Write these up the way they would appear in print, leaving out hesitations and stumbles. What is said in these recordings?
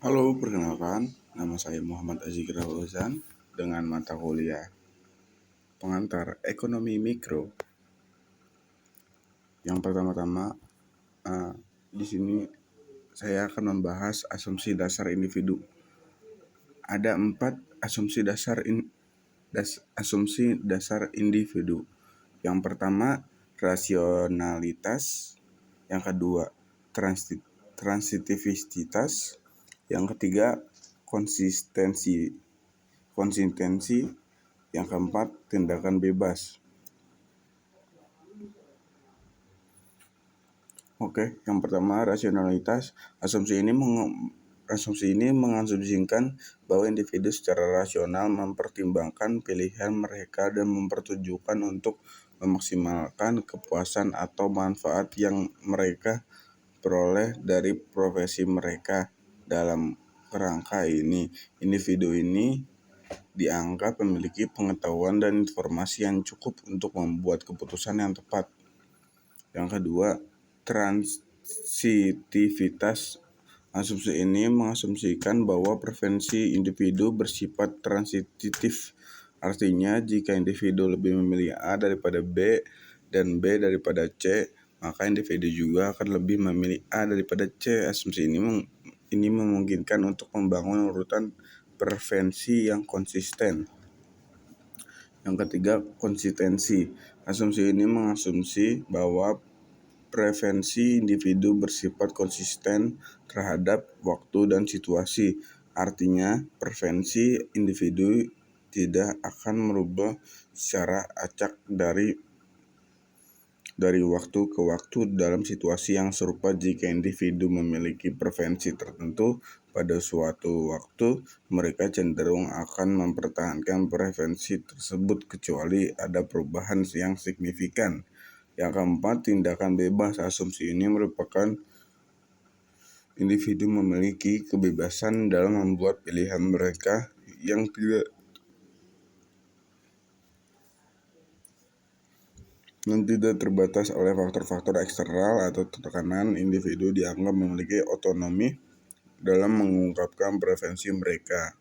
Halo, perkenalkan, nama saya Muhammad Azikra Fauzan dengan mata kuliah pengantar Ekonomi Mikro. Yang pertama-tama, di sini saya akan membahas asumsi dasar individu. Ada 4 asumsi dasar individu. Yang pertama, rasionalitas. Yang kedua, transitivitas. Yang ketiga, konsistensi. Yang keempat, tindakan bebas. Oke, yang pertama, rasionalitas. Asumsi ini mengasumsikan bahwa individu secara rasional mempertimbangkan pilihan mereka dan mempertujukan untuk memaksimalkan kepuasan atau manfaat yang mereka peroleh dari profesi mereka. Dalam kerangka ini, individu ini dianggap memiliki pengetahuan dan informasi yang cukup untuk membuat keputusan yang tepat. Yang kedua, transitivitas. Asumsi ini mengasumsikan bahwa preferensi individu bersifat transitif. Artinya, jika individu lebih memilih A daripada B dan B daripada C, maka individu juga akan lebih memilih A daripada C. Asumsi ini memungkinkan untuk membangun urutan preferensi yang konsisten. Yang ketiga, konsistensi. Asumsi ini mengasumsi bahwa preferensi individu bersifat konsisten terhadap waktu dan situasi. Artinya, preferensi individu tidak akan merubah secara acak dari waktu ke waktu dalam situasi yang serupa. Jika individu memiliki preferensi tertentu pada suatu waktu, mereka cenderung akan mempertahankan preferensi tersebut kecuali ada perubahan yang signifikan. Yang keempat, tindakan bebas. Asumsi ini merupakan individu memiliki kebebasan dalam membuat pilihan mereka yang tidak terbatas oleh faktor-faktor eksternal atau tekanan. Individu dianggap memiliki otonomi dalam mengungkapkan preferensi mereka.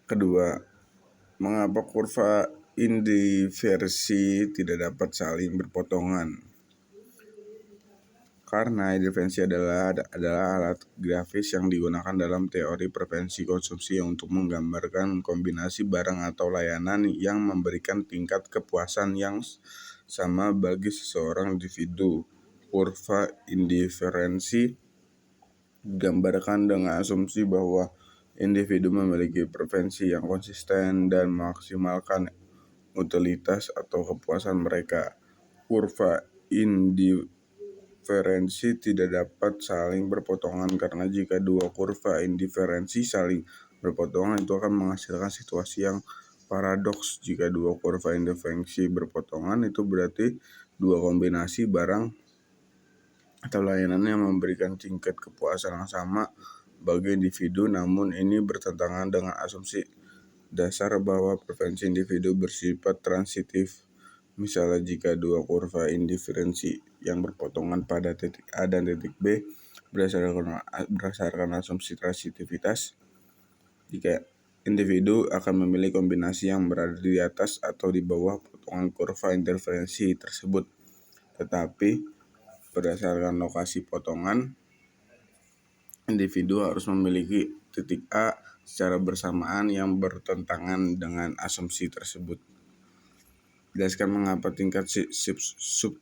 Kedua, mengapa kurva indiferensi tidak dapat saling berpotongan? Karena indiferensi adalah alat grafis yang digunakan dalam teori preferensi konsumsi untuk menggambarkan kombinasi barang atau layanan yang memberikan tingkat kepuasan yang sama bagi seseorang individu. Kurva indiferensi digambarkan dengan asumsi bahwa individu memiliki preferensi yang konsisten dan memaksimalkan utilitas atau kepuasan mereka. Kurva indiferensi tidak dapat saling berpotongan karena jika dua kurva indiferensi saling berpotongan, itu akan menghasilkan situasi yang paradoks. Jika dua kurva indiferensi berpotongan, itu berarti dua kombinasi barang atau layanan yang memberikan tingkat kepuasan yang sama bagi individu, namun ini bertentangan dengan asumsi dasar bahwa preferensi individu bersifat transitif. Misalnya, jika dua kurva indiferensi yang berpotongan pada titik A dan titik B berdasarkan asumsi transitivitas, jika individu akan memilih kombinasi yang berada di atas atau di bawah potongan kurva indiferensi tersebut. Tetapi berdasarkan lokasi potongan, individu harus memiliki titik A secara bersamaan yang bertentangan dengan asumsi tersebut. Jelaskan mengapa tingkat substitusi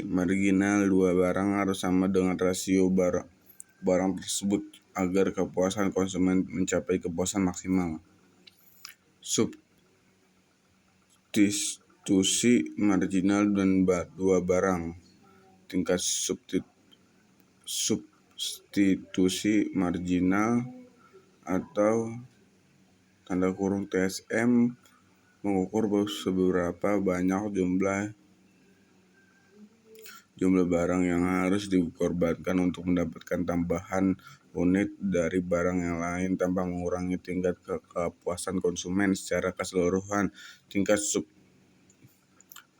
marginal dua barang harus sama dengan rasio barang tersebut agar kepuasan konsumen mencapai kepuasan maksimal. Substitusi marginal dan dua barang. Tingkat substitusi marginal atau TSM mengukur seberapa banyak jumlah barang yang harus dikorbankan untuk mendapatkan tambahan unit dari barang yang lain tanpa mengurangi tingkat kepuasan konsumen secara keseluruhan. Tingkat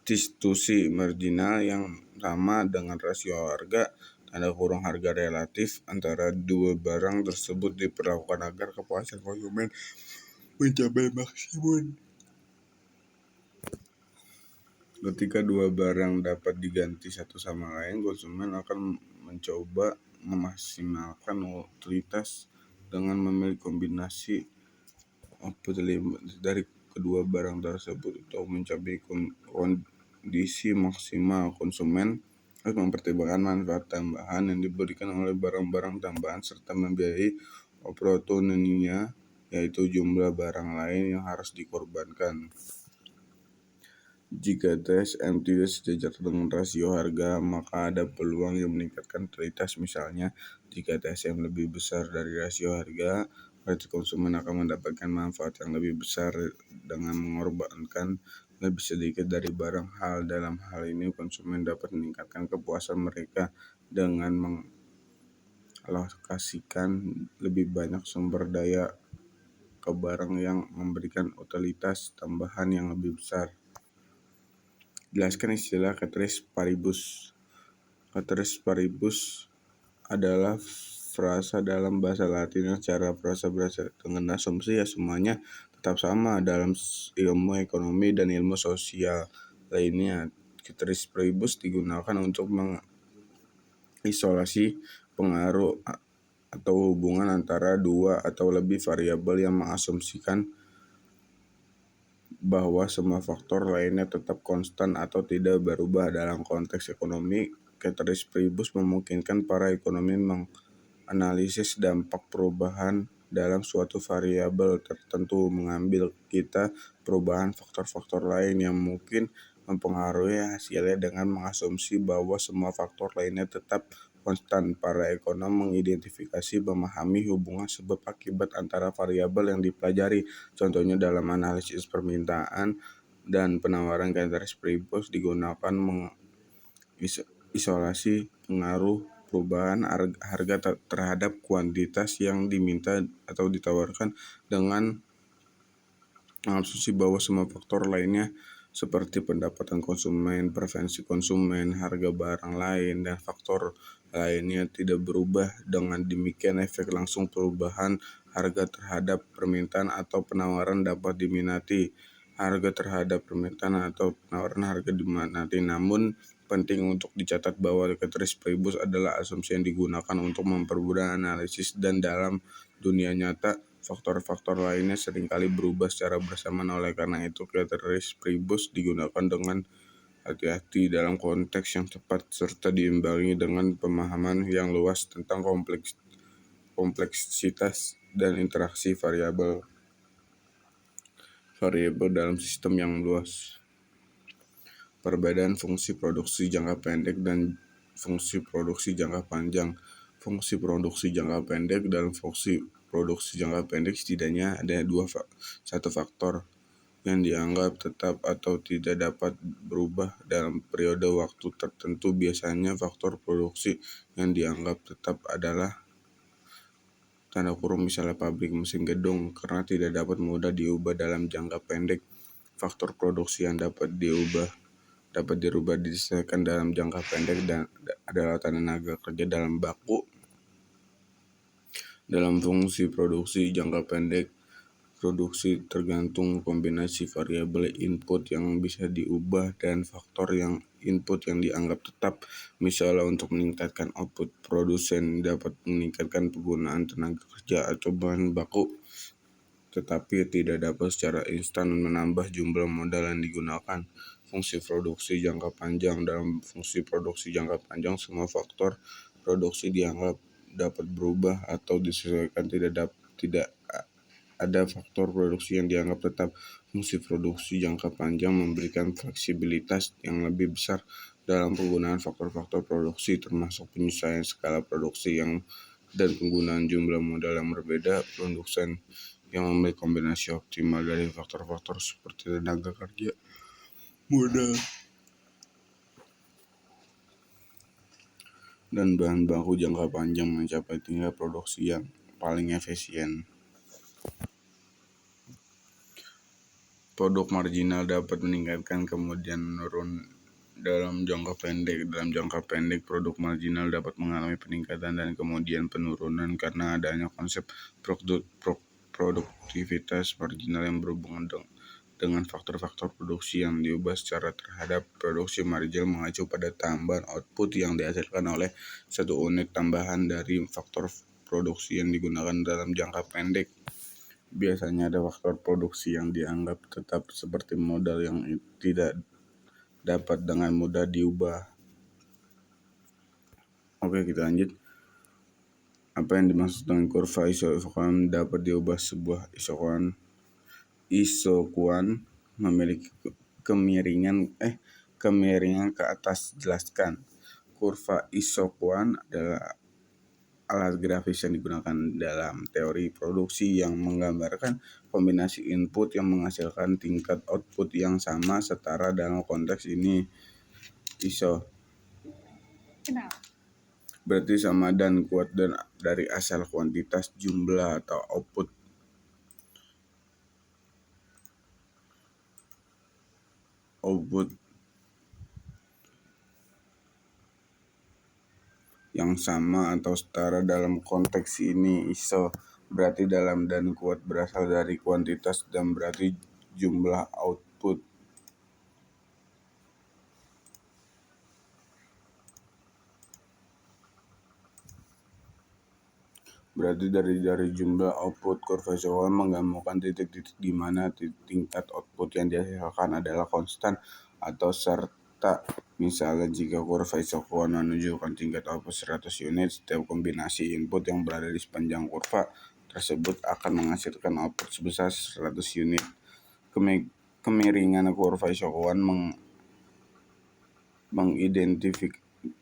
substitusi marginal yang sama dengan rasio harga (harga relatif) antara dua barang tersebut diperlakukan agar kepuasan konsumen mencapai maksimum. Ketika dua barang dapat diganti satu sama lain, konsumen akan mencoba memaksimalkan utilitas dengan memilih kombinasi dari kedua barang tersebut untuk mencapai kondisi maksimal. Konsumen harus mempertimbangkan manfaat tambahan yang diberikan oleh barang-barang tambahan serta membiayai opportunity-nya, yaitu jumlah barang lain yang harus dikorbankan. Jika TSM tidak sejajar dengan rasio harga, maka ada peluang yang meningkatkan utilitas. Misalnya, jika TSM lebih besar dari rasio harga, berarti konsumen akan mendapatkan manfaat yang lebih besar dengan mengorbankan lebih sedikit dari barang. Dalam hal ini, konsumen dapat meningkatkan kepuasan mereka dengan mengalokasikan lebih banyak sumber daya ke barang yang memberikan utilitas tambahan yang lebih besar. Jelaskan istilah ceteris paribus. Ceteris paribus adalah frasa dalam bahasa Latin yang secara frasa berasal dengan asumsi semuanya tetap sama dalam ilmu ekonomi dan ilmu sosial lainnya. Ceteris paribus digunakan untuk mengisolasi pengaruh atau hubungan antara dua atau lebih variabel yang mengasumsikan bahwa semua faktor lainnya tetap konstan atau tidak berubah. Dalam konteks ekonomi, ceteris paribus memungkinkan para ekonomi menganalisis dampak perubahan dalam suatu variabel tertentu, mengambil kita perubahan faktor-faktor lain yang mungkin mempengaruhi hasilnya dengan mengasumsi bahwa semua faktor lainnya tetap konstan. Para ekonom mengidentifikasi, memahami hubungan sebab akibat antara variabel yang dipelajari. Contohnya dalam analisis permintaan dan penawaran, ceteris paribus digunakan mengisolasi pengaruh perubahan harga terhadap kuantitas yang diminta atau ditawarkan dengan mengasumsi bahwa semua faktor lainnya seperti pendapatan konsumen, preferensi konsumen, harga barang lain, dan faktor lainnya tidak berubah. Dengan demikian, efek langsung perubahan harga terhadap permintaan atau penawaran dapat diminati. Harga terhadap permintaan atau penawaran harga diminati. Namun, penting untuk dicatat bahwa ceteris paribus adalah asumsi yang digunakan untuk mempermudah analisis, dan dalam dunia nyata, faktor-faktor lainnya seringkali berubah secara bersamaan. Oleh karena itu, ceteris paribus digunakan dengan hati-hati dalam konteks yang tepat serta diimbangi dengan pemahaman yang luas tentang kompleksitas dan interaksi variabel dalam sistem yang luas. Perbedaan fungsi produksi jangka pendek dan fungsi produksi jangka panjang. Fungsi produksi jangka pendek. Dalam fungsi produksi jangka pendek setidaknya ada satu faktor yang dianggap tetap atau tidak dapat berubah dalam periode waktu tertentu. Biasanya faktor produksi yang dianggap tetap adalah misalnya pabrik, mesin, gedung, karena tidak dapat mudah diubah dalam jangka pendek. Faktor produksi yang dapat dirubah diselesaikan dalam jangka pendek dan adalah tenaga kerja dalam baku. Dalam fungsi produksi jangka pendek, produksi tergantung kombinasi variabel input yang bisa diubah dan faktor input yang dianggap tetap. Misalnya, untuk meningkatkan output, produsen dapat meningkatkan penggunaan tenaga kerja atau bahan baku, tetapi tidak dapat secara instan menambah jumlah modal yang digunakan. Fungsi produksi jangka panjang. Dalam fungsi produksi jangka panjang, semua faktor produksi dianggap dapat berubah atau disesuaikan. Tidak ada faktor produksi yang dianggap tetap. Fungsi produksi jangka panjang memberikan fleksibilitas yang lebih besar dalam penggunaan faktor-faktor produksi, termasuk penyesuaian skala produksi dan penggunaan jumlah modal yang berbeda. Produsen yang memiliki kombinasi optimal dari faktor-faktor seperti tenaga kerja, modal, dan bahan baku jangka panjang mencapai tingkat produksi yang paling efisien. Produk marginal dapat meningkatkan kemudian menurun Dalam jangka pendek, produk marginal dapat mengalami peningkatan dan kemudian penurunan karena adanya konsep produktivitas marginal yang berhubungan dengan faktor-faktor produksi yang diubah secara terhadap produksi marginal mengacu pada tambahan output yang dihasilkan oleh satu unit tambahan dari faktor produksi yang digunakan dalam jangka pendek. Biasanya ada faktor produksi yang dianggap tetap seperti modal yang tidak dapat dengan mudah diubah. Oke, kita lanjut. Apa yang dimaksud dengan kurva isokuan dapat diubah? Sebuah isokuan memiliki kemiringan ke atas. Jelaskan. Kurva isokuan adalah alat grafis yang digunakan dalam teori produksi yang menggambarkan kombinasi input yang menghasilkan tingkat output yang sama setara. Dalam konteks ini iso berarti sama dan kuat dari asal kuantitas, jumlah, atau output. Yang sama atau setara. Dalam konteks ini iso berarti dalam dan kuat berasal dari kuantitas dan berarti jumlah output. Berarti dari jumlah output. Kurva isokuan menggambarkan titik-titik di mana tingkat output yang dihasilkan adalah konstan atau serta. Misalnya jika kurva isokuan menunjukkan tingkat output 100 unit, setiap kombinasi input yang berada di sepanjang kurva tersebut akan menghasilkan output sebesar 100 unit. Kemiringan kurva isokuan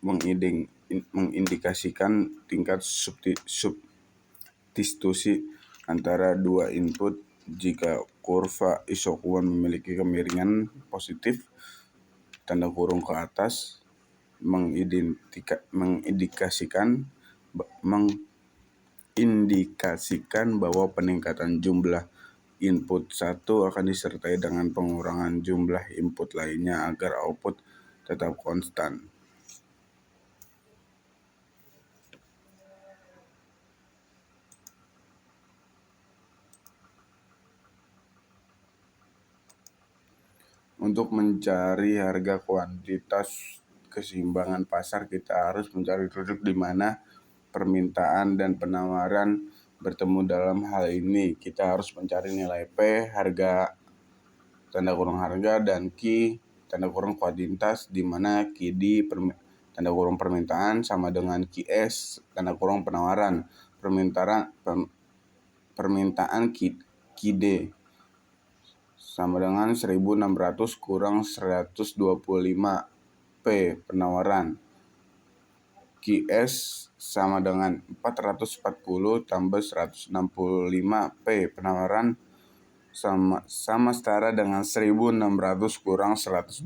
mengindikasikan tingkat substitusi antara dua input. Jika kurva isokuan memiliki kemiringan positif (ke atas), mengindikasikan bahwa peningkatan jumlah input satu akan disertai dengan pengurangan jumlah input lainnya agar output tetap konstan. Untuk mencari harga kuantitas keseimbangan pasar, kita harus mencari titik di mana permintaan dan penawaran bertemu. Dalam hal ini, kita harus mencari nilai P, harga, harga, dan Q, kuantitas, di mana QD, permintaan, sama dengan QS, penawaran. Permintaan QD sama dengan 1600 kurang 125 P penawaran. QS sama dengan 440 tambah 165 P penawaran sama setara dengan 1600 kurang 125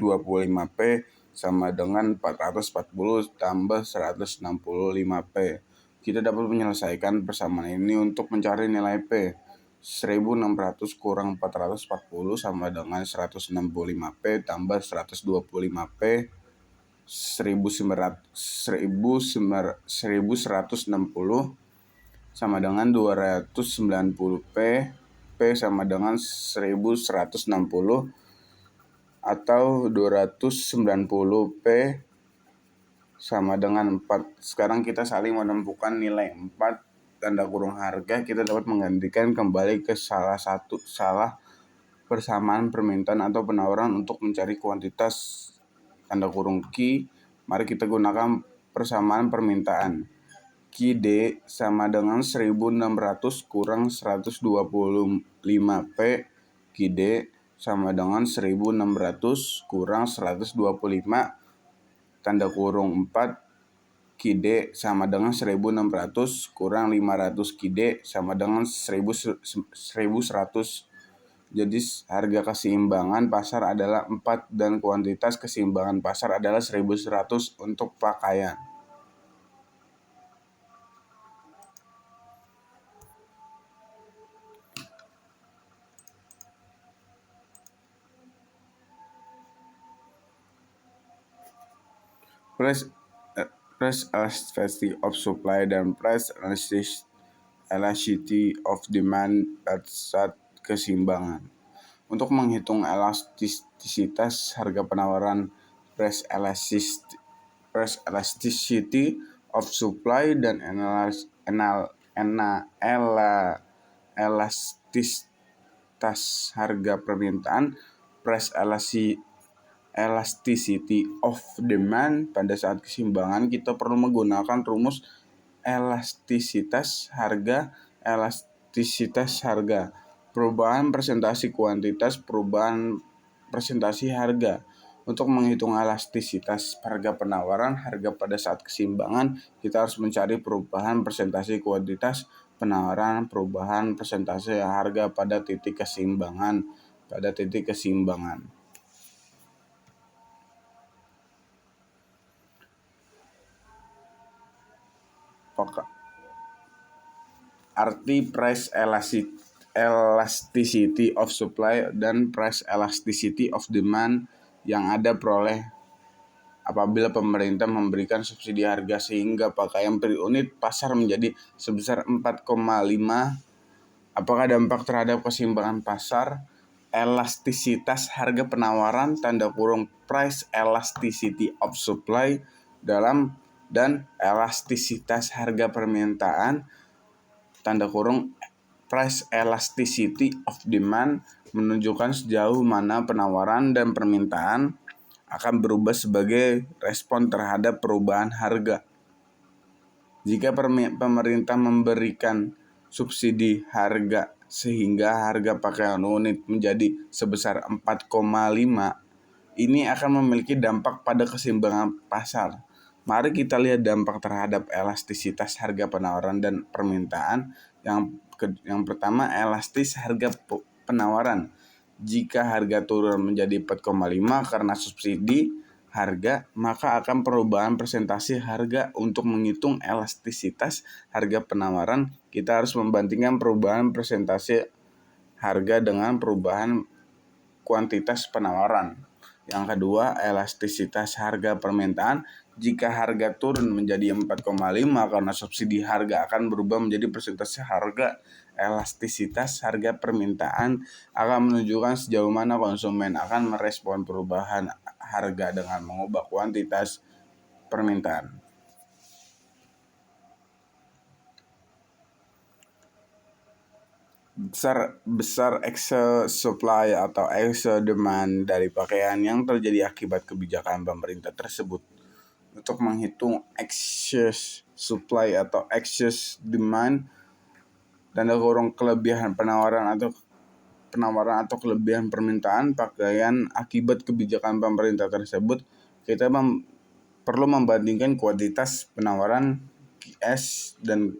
P sama dengan 440 tambah 165 P. Kita dapat menyelesaikan persamaan ini untuk mencari nilai P. 1600 kurang 440 sama dengan 165 P tambah 125 P. 1160 sama dengan 290 P. P sama dengan 1160 atau 290 P sama dengan 4. Sekarang kita saling menemukan nilai 4 harga. Kita dapat menggantikan kembali ke salah persamaan permintaan atau penawaran untuk mencari kuantitas Q. Mari kita gunakan persamaan permintaan. QD sama dengan 1600 kurang 125 P. QD sama dengan 1600 kurang 125 4. QD sama dengan 1600 kurang 500 QD sama dengan 1100. Jadi harga keseimbangan pasar adalah 4 dan kuantitas keseimbangan pasar adalah 1100 untuk pakaian. price price elasticity of supply dan price elasticity of demand pada saat keseimbangan. Untuk menghitung elastisitas harga penawaran, price elasticity of supply dan elastisitas harga permintaan, price elasticity of demand pada saat keseimbangan, kita perlu menggunakan rumus elastisitas harga, perubahan presentasi kuantitas, perubahan presentasi harga. Untuk menghitung elastisitas harga penawaran harga pada saat keseimbangan, kita harus mencari perubahan presentasi kuantitas penawaran, perubahan presentasi harga pada titik keseimbangan. Arti price elasticity of supply dan price elasticity of demand yang ada peroleh apabila pemerintah memberikan subsidi harga sehingga pakaian per unit pasar menjadi sebesar 4,5. Apakah dampak terhadap keseimbangan pasar? Elastisitas harga penawaran (price elasticity of supply) dan elastisitas harga permintaan (price elasticity of demand) menunjukkan sejauh mana penawaran dan permintaan akan berubah sebagai respon terhadap perubahan harga. Jika pemerintah memberikan subsidi harga sehingga harga pakaian unit menjadi sebesar 4,5, ini akan memiliki dampak pada keseimbangan pasar. Mari kita lihat dampak terhadap elastisitas harga penawaran dan permintaan. Yang pertama, elastis harga penawaran. Jika harga turun menjadi 4,5 karena subsidi harga, maka akan perubahan presentasi harga. Untuk menghitung elastisitas harga penawaran, kita harus membandingkan perubahan presentasi harga dengan perubahan kuantitas penawaran. Yang kedua, elastisitas harga permintaan. Jika harga turun menjadi 4,5 karena subsidi harga, akan berubah menjadi persentase harga. Elastisitas harga permintaan akan menunjukkan sejauh mana konsumen akan merespon perubahan harga dengan mengubah kuantitas permintaan. Besar excess supply atau excess demand dari pakaian yang terjadi akibat kebijakan pemerintah tersebut. Untuk menghitung excess supply atau excess demand kelebihan penawaran atau kelebihan permintaan pakaian akibat kebijakan pemerintah tersebut, kita perlu membandingkan kuantitas penawaran QS dan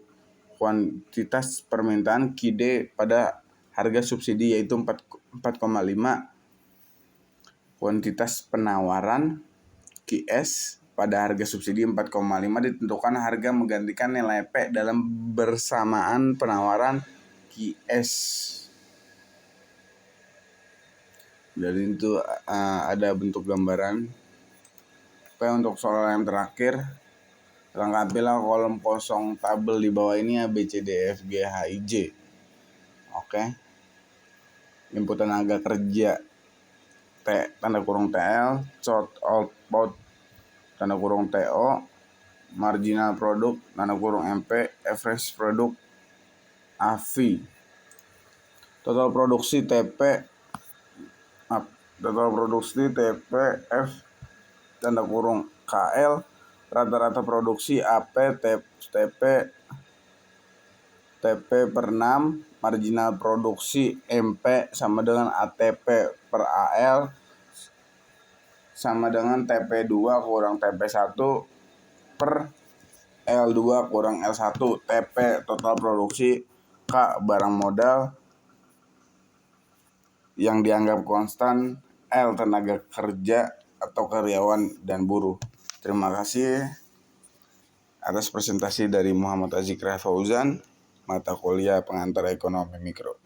kuantitas permintaan QD pada harga subsidi, yaitu 4,5. Kuantitas penawaran QS pada harga subsidi 4,5 ditentukan harga menggantikan nilai P dalam bersamaan penawaran QS. Dari itu ada bentuk gambaran. Untuk soal yang terakhir, lengkapilah kolom kosong tabel di bawah ini A, B, C, D, F, G, H, I, J. Oke. Input tenaga kerja TL, short output TO, marginal produk MP, average produk AV. Total produksi TPF KL, rata-rata produksi AP TP per 6, marginal produksi MP sama dengan ATP per AL sama dengan TP2 kurang TP1 per L2 kurang L1. TP total produksi, K barang modal yang dianggap konstan, L tenaga kerja atau karyawan dan buruh. Terima kasih atas presentasi dari Muhammad Azikra Fauzan, mata kuliah pengantar ekonomi mikro.